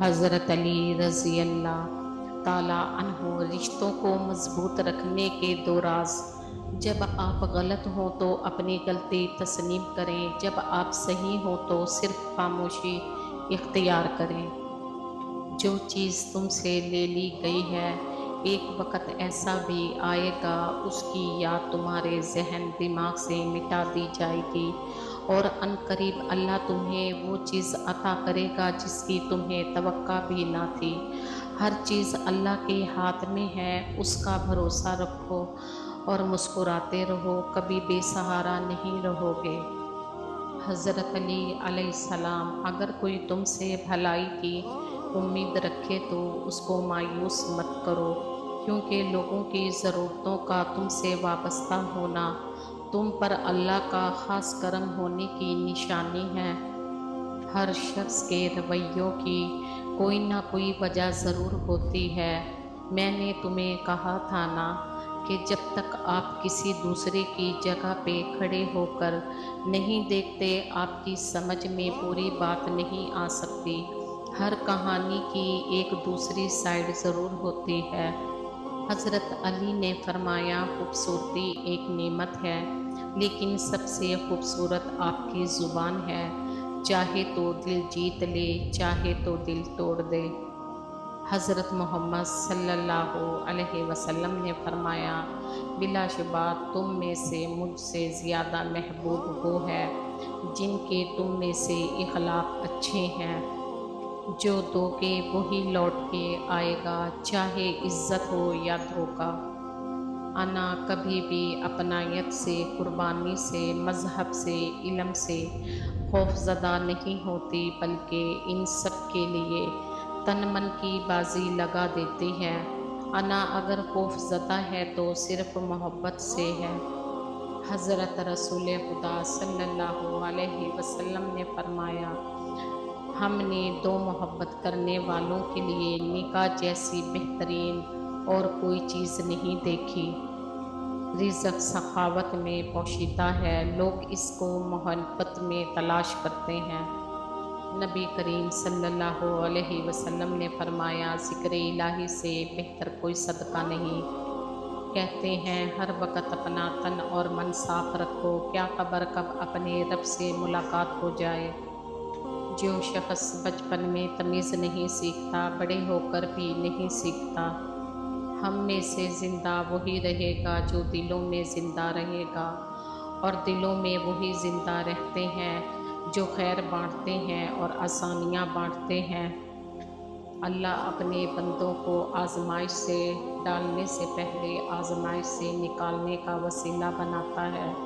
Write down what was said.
حضرت علی رضی اللہ تعالیٰ عنہ رشتوں کو مضبوط رکھنے کے دو راز: جب آپ غلط ہوں تو اپنی غلطی تسلیم کریں، جب آپ صحیح ہوں تو صرف خاموشی اختیار کریں۔ جو چیز تم سے لے لی گئی ہے، ایک وقت ایسا بھی آئے گا اس کی یاد تمہارے ذہن دماغ سے مٹا دی جائے گی، اور عنقریب اللہ تمہیں وہ چیز عطا کرے گا جس کی تمہیں توقع بھی نہ تھی۔ ہر چیز اللہ کے ہاتھ میں ہے، اس کا بھروسہ رکھو اور مسکراتے رہو، کبھی بے سہارا نہیں رہو گے۔ حضرت علی علیہ السلام: اگر کوئی تم سے بھلائی کی امید رکھے تو اس کو مایوس مت کرو، کیونکہ لوگوں کی ضرورتوں کا تم سے وابستہ ہونا تم پر اللہ کا خاص کرم ہونے کی نشانی ہے۔ ہر شخص کے رویوں کی کوئی نہ کوئی وجہ ضرور ہوتی ہے۔ میں نے تمہیں کہا تھا نا کہ جب تک آپ کسی دوسرے کی جگہ پہ کھڑے ہو کر نہیں دیکھتے، آپ کی سمجھ میں پوری بات نہیں آ سکتی۔ ہر کہانی کی ایک دوسری سائیڈ ضرور ہوتی ہے۔ حضرت علی نے فرمایا، خوبصورتی ایک نعمت ہے، لیکن سب سے خوبصورت آپ کی زبان ہے، چاہے تو دل جیت لے، چاہے تو دل توڑ دے۔ حضرت محمد صلی اللہ علیہ وسلم نے فرمایا، بلا شبہ تم میں سے مجھ سے زیادہ محبوب وہ ہے جن کے تم میں سے اخلاق اچھے ہیں۔ جو دو گے وہی لوٹ کے آئے گا، چاہے عزت ہو یا دھوکہ۔ انا کبھی بھی اپنائیت سے، قربانی سے، مذہب سے، علم سے خوف زدہ نہیں ہوتی، بلکہ ان سب کے لیے تن من کی بازی لگا دیتی ہے۔ انا اگر خوف زدہ ہے تو صرف محبت سے ہے۔ حضرت رسول خدا صلی اللہ علیہ وسلم نے فرمایا، ہم نے دو محبت کرنے والوں کے لیے نکاح جیسی بہترین اور کوئی چیز نہیں دیکھی۔ رزق سخاوت میں پوشیدہ ہے، لوگ اس کو محبت میں تلاش کرتے ہیں۔ نبی کریم صلی اللہ علیہ وسلم نے فرمایا، ذکر الہی سے بہتر کوئی صدقہ نہیں۔ کہتے ہیں ہر وقت اپنا تن اور من صاف رکھو، کیا خبر کب اپنے رب سے ملاقات ہو جائے۔ جو شخص بچپن میں تمیز نہیں سیکھتا، بڑے ہو کر بھی نہیں سیکھتا۔ ہم میں سے زندہ وہی رہے گا جو دلوں میں زندہ رہے گا، اور دلوں میں وہی زندہ رہتے ہیں جو خیر بانٹتے ہیں اور آسانیاں بانٹتے ہیں۔ اللہ اپنے بندوں کو آزمائش سے ڈالنے سے پہلے آزمائش سے نکالنے کا وسیلہ بناتا ہے۔